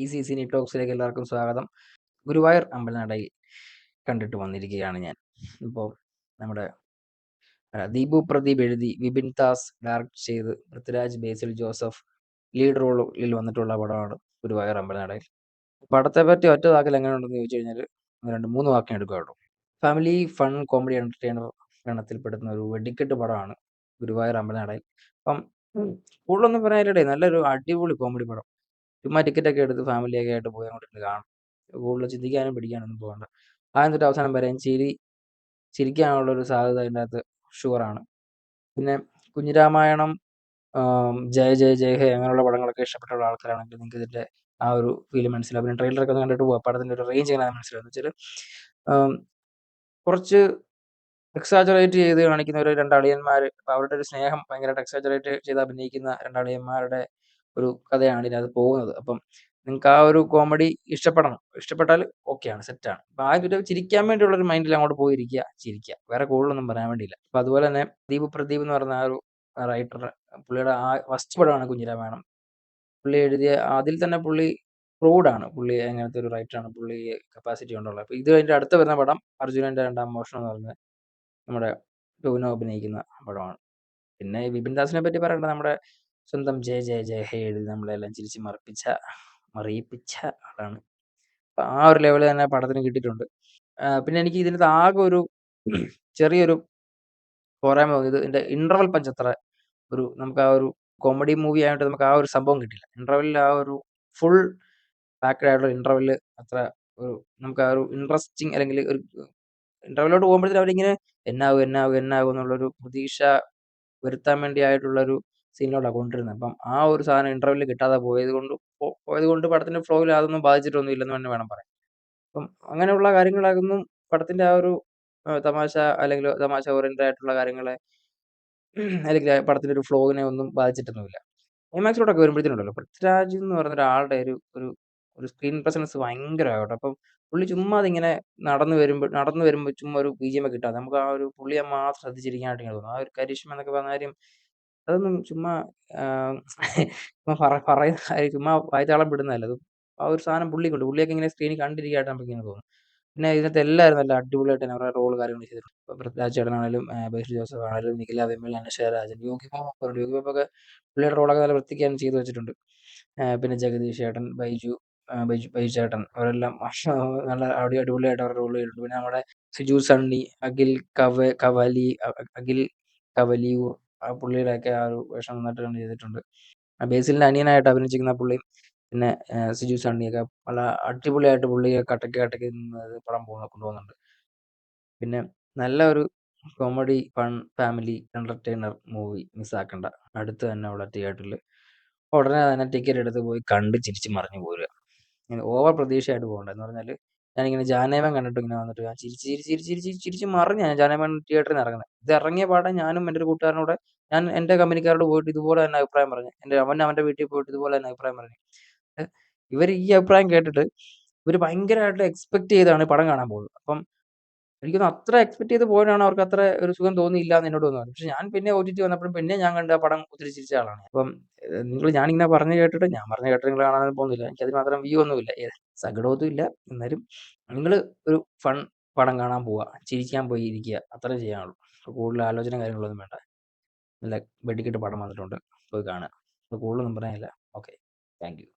Easy Sini ടോക്സിലേക്ക് എല്ലാവർക്കും സ്വാഗതം. ഗുരുവായൂർ അമ്പലനടയിൽ കണ്ടിട്ട് വന്നിരിക്കുകയാണ് ഞാൻ. ഇപ്പോൾ നമ്മുടെ ദീപു പ്രദീപ് എഴുതി വിപിൻ ദാസ് ഡയറക്റ്റ് ചെയ്ത് പൃഥ്വിരാജ് ബേസിൽ ജോസഫ് ലീഡ് റോളിൽ വന്നിട്ടുള്ള പടമാണ് ഗുരുവായൂർ അമ്പലനടയിൽ. പടത്തെ പറ്റി ഒറ്റ വാക്കിൽ എങ്ങനെയുണ്ടെന്ന് ചോദിച്ചു കഴിഞ്ഞാൽ 2-3 വാക്കിന് എടുക്കാറുള്ളൂ. ഫാമിലി ഫൺ കോമഡി എന്റർടൈനർ ഗണത്തിൽപ്പെടുന്ന ഒരു വെടിക്കെട്ട് പടമാണ് ഗുരുവായൂർ അമ്പലനടയിൽ. അപ്പം കൂടുതലൊന്നും പറയാനില്ലേ, നല്ലൊരു അടിപൊളി കോമഡി പടം. ചുമ്മാ ടിക്കറ്റൊക്കെ എടുത്ത് ഫാമിലിയൊക്കെ ആയിട്ട് പോയി അങ്ങോട്ട് കാണാം. കൂടുതൽ ചിന്തിക്കാനും പിടിക്കാനൊന്നും പോകണ്ട. ആദ്യം തൊട്ട് അവസാനം വരെ ചിരിക്കാനുള്ളൊരു സാധ്യത അതിൻ്റെ അകത്ത് ഷുവറാണ്. പിന്നെ കുഞ്ഞിരാമായണം, ജയ ജയ ജയ ഹേ അങ്ങനെയുള്ള പടങ്ങളൊക്കെ ഇഷ്ടപ്പെട്ടുള്ള ആൾക്കാരാണെങ്കിൽ നിങ്ങൾക്ക് ഇതിൻ്റെ ആ ഒരു ഫീൽ മനസ്സിലാവും. പിന്നെ ട്രെയിലറൊക്കെ ഒന്ന് കണ്ടിട്ട് പോവാം. പടത്തിൻ്റെ ഒരു റേഞ്ച് എങ്ങനെയാണെന്ന് മനസ്സിലാവും. എന്ന് വെച്ചാൽ കുറച്ച് എക്സാജറേറ്റ് ചെയ്ത് കാണിക്കുന്ന ഒരു രണ്ടളിയന്മാർ, അവരുടെ ഒരു സ്നേഹം ഭയങ്കരമായിട്ട് എക്സാജറേറ്റ് ചെയ്ത് അഭിനയിക്കുന്ന രണ്ടളിയന്മാരുടെ ഒരു കഥയാണ് ഇതിനകത്ത് പോകുന്നത്. അപ്പം നിങ്ങൾക്ക് ആ ഒരു കോമഡി ഇഷ്ടപ്പെട്ടാൽ ഓക്കെയാണ്, സെറ്റാണ്. അപ്പം ആ ഒരു ചിരിക്കാൻ വേണ്ടിയുള്ള ഒരു മൈൻഡിൽ അങ്ങോട്ട് പോയിരിക്കുക, ചിരിക്കുക, വേറെ കൂടുതലൊന്നും പറയാൻ വേണ്ടിയില്ല. അപ്പം അതുപോലെ തന്നെ ദീപു പ്രദീപ് എന്ന് പറയുന്ന ആ ഒരു റൈറ്റർ, പുള്ളിയുടെ ആ ഫസ്റ്റ് പടമാണ് കുഞ്ഞിരാമായണം. പുള്ളി എഴുതിയ അതിൽ തന്നെ പുള്ളി പ്രൂഡാണ്, പുള്ളി അങ്ങനത്തെ ഒരു റൈറ്ററാണ്, പുള്ളി കപ്പാസിറ്റി കൊണ്ടുള്ളത്. അപ്പോൾ ഇത് അതിൻ്റെ അടുത്ത് വരുന്ന പടം അർജുനൻ്റെ രണ്ടാം മോഷണം എന്ന് പറയുന്നത് നമ്മുടെ ടോവിനോ അഭിനയിക്കുന്ന പടമാണ്. പിന്നെ വിപിൻ ദാസിനെ പറ്റി പറയണ്ട, നമ്മുടെ സ്വന്തം ജയ ജയ ജയ ഹേ എഴുതി നമ്മളെല്ലാം ചിരിച്ച് മറിയിപ്പിച്ച ആളാണ്. അപ്പം ആ ഒരു ലെവൽ തന്നെ പടത്തിന് കിട്ടിയിട്ടുണ്ട്. പിന്നെ എനിക്ക് ഇതിനകത്ത് ആകെ ഒരു ചെറിയൊരു പോരായ്മ തോന്നിയത് ഇതിൻ്റെ ഇൻ്റർവൽ പഞ്ച് അത്ര നമുക്ക് ആ ഒരു കോമഡി മൂവി ആയിട്ട് നമുക്ക് ആ ഒരു സംഭവം കിട്ടില്ല. ഇൻ്റർവെല്ലിൽ ആ ഒരു ഫുൾ പാക്ഡ് ആയിട്ടുള്ള ഇൻ്റർവെല്ല് അത്ര നമുക്ക് ആ ഒരു ഇൻട്രസ്റ്റിംഗ്, അല്ലെങ്കിൽ ഒരു ഇൻ്റർവെല്ലോട്ട് പോകുമ്പോഴത്തേക്കും അവരിങ്ങനെ എന്നാകും എന്നുള്ളൊരു പ്രതീക്ഷ വരുത്താൻ വേണ്ടിയായിട്ടുള്ളൊരു സീനിലോട്ടാണ് കൊണ്ടുവരുന്നത്. അപ്പം ആ ഒരു സാധനം ഇൻ്റർവെല്ലിൽ കിട്ടാതെ പോയത് കൊണ്ട് പടത്തിൻ്റെ ഫ്ലോയിൽ അതൊന്നും ബാധിച്ചിട്ടൊന്നും ഇല്ലെന്ന് തന്നെ വേണം പറയാൻ. അപ്പം അങ്ങനെയുള്ള കാര്യങ്ങളാകുന്നു പടത്തിൻ്റെ ആ ഒരു തമാശ, അല്ലെങ്കിൽ തമാശ ഓറിയൻറ്റഡ് ആയിട്ടുള്ള കാര്യങ്ങളെ അല്ലെങ്കിൽ പടത്തിൻ്റെ ഒരു ഫ്ലോവിനെ ഒന്നും ബാധിച്ചിട്ടൊന്നുമില്ല. ക്ലൈമാക്സിലോട്ടൊക്കെ വരുമ്പോഴത്തേനുണ്ടല്ലോ, പൃഥ്വിരാജ് എന്ന് പറയുന്ന ഒരാളുടെ ഒരു സ്ക്രീൻ പ്രസൻസ് ഭയങ്കരമാണ് കേട്ടോ. അപ്പം പുള്ളി ചുമ്മാ അതിങ്ങനെ നടന്നു വരുമ്പോൾ ചുമ്മാ ഒരു BGM ഒക്കെ ഇട്ടാൽ നമുക്ക് ആ ഒരു പുള്ളിയെ മാത്രം ശ്രദ്ധിച്ചിരിക്കാനായിട്ട് ഇങ്ങനെ തോന്നും. ആ ഒരു കരിഷ്മ എന്നൊക്കെ പറഞ്ഞ കാര്യം അതൊന്നും ചുമ്മാ പറയുന്ന കാര്യം, ചുമ്മാ വായ്ത്താളം വിടുന്നതല്ല. അത് ആ ഒരു സാധനം പുള്ളിയൊക്കെ ഇങ്ങനെ സ്ക്രീനിൽ കണ്ടിരിക്കാനായിട്ട് നമുക്ക് ഇങ്ങനെ തോന്നും. പിന്നെ ഇതിനകത്ത് എല്ലാവരും നല്ല അടിപൊളിയായിട്ട് തന്നെ അവരുടെ റോൾ കാര്യങ്ങൾ ചെയ്തിട്ടുണ്ട്. ഇപ്പോൾ പൃഥ്വിരാജ് ചേട്ടനാണെങ്കിലും ബേസിൽ ജോസഫ് ആണെങ്കിലും നിഖില വിമൽ, അനശ്വര രാജൻ, യോഗി ബാബുക്കെ പുള്ളിയുടെ റോളൊക്കെ നല്ല വൃത്തിക്ക് തന്നെ ചെയ്തു വെച്ചിട്ടുണ്ട്. പിന്നെ ജഗദീഷ് ചേട്ടൻ, ബൈജു ചേട്ടൻ, അവരെല്ലാം നല്ല അടിപൊളിയായിട്ട് അവരുടെ റോൾ ചെയ്തിട്ടുണ്ട്. പിന്നെ നമ്മുടെ സിജു സണ്ണി, അഖിൽ കവലിയൂർ, ആ പുള്ളിയുടെയൊക്കെ ആ ഒരു വേഷം നന്നായിട്ട് തന്നെ ചെയ്തിട്ടുണ്ട്. ബേസിലിൻ്റെ അനിയനായിട്ട് അഭിനയിച്ചിരിക്കുന്ന പുള്ളി, പിന്നെ സിജു സണ്ണിയൊക്കെ നല്ല അടിപൊളിയായിട്ട് പുള്ളിയെ കട്ടക്ക് നിന്ന് പടം കൊണ്ടുപോകുന്നുണ്ട്. പിന്നെ നല്ല ഒരു comedy fun family entertainer movie മിസ്സാക്കണ്ട. അടുത്ത് തന്നെ ഉള്ള തിയേറ്ററിൽ ഉടനെ തന്നെ ടിക്കറ്റ് എടുത്ത് പോയി കണ്ട് ചിരിച്ച് മറിഞ്ഞു പോരുക. ഇങ്ങനെ ഓവർ പ്രതീക്ഷയായിട്ട് പോകണ്ട. എന്ന് പറഞ്ഞാൽ ഞാനിങ്ങനെ ജാനേമൻ കണ്ടിട്ട് ഇങ്ങനെ വന്നിട്ട് ഞാൻ ചിരിച്ച് മറിഞ്ഞ ഞാൻ ജാനേമൻ തിയേറ്ററിൽ നിന്ന് ഇറങ്ങുന്നത്. ഇത് ഇറങ്ങിയ പാടെ ഞാനും എൻ്റെ ഒരു കൂട്ടുകാരനോട്, ഞാൻ എൻ്റെ കമ്പനിക്കാരോട് പോയിട്ട് ഇതുപോലെ തന്നെ അഭിപ്രായം പറഞ്ഞു. അവൻ്റെ വീട്ടിൽ പോയിട്ട് ഇതുപോലെ തന്നെ അഭിപ്രായം പറഞ്ഞു. ഇവർ ഈ അഭിപ്രായം കേട്ടിട്ട് ഇവർ ഭയങ്കരമായിട്ട് എക്സ്പെക്ട് ചെയ്താണ് പടം കാണാൻ പോകുന്നത്. അപ്പം എനിക്കൊന്ന് അത്ര എക്സ്പെക്ട് ചെയ്ത് പോയതാണ് അവർക്ക് അത്ര ഒരു സുഖം തോന്നിയില്ല എന്ന് എന്നോട് പറഞ്ഞു. പക്ഷെ ഞാൻ പിന്നെ OTT വന്നപ്പോഴും പിന്നെ ഞാൻ കണ്ട ആ പടം ഒത്തിരി ചിരിച്ച ആളാണ്. അപ്പം ഞാനിങ്ങനെ പറഞ്ഞു കേട്ടിട്ട് നിങ്ങൾ കാണാനൊന്നും പോകുന്നില്ല. എനിക്കതിന് മാത്രം വ്യൂ ഒന്നുമില്ല, സങ്കടമൊന്നും ഇല്ല. എന്നാലും നിങ്ങൾ ഒരു ഫൺ പടം കാണാൻ പോവുക, ചിരിക്കാൻ പോയി ഇരിക്കുക, അത്രേ ചെയ്യാനുള്ളൂ. കൂടുതൽ ആലോചന കാര്യങ്ങളൊന്നും വേണ്ട. നല്ല വെടിക്കെട്ട് പടം വന്നിട്ടുണ്ട്, പോയി കാണുക. കൂടുതലൊന്നും പറയാനില്ല. Okay, thank you.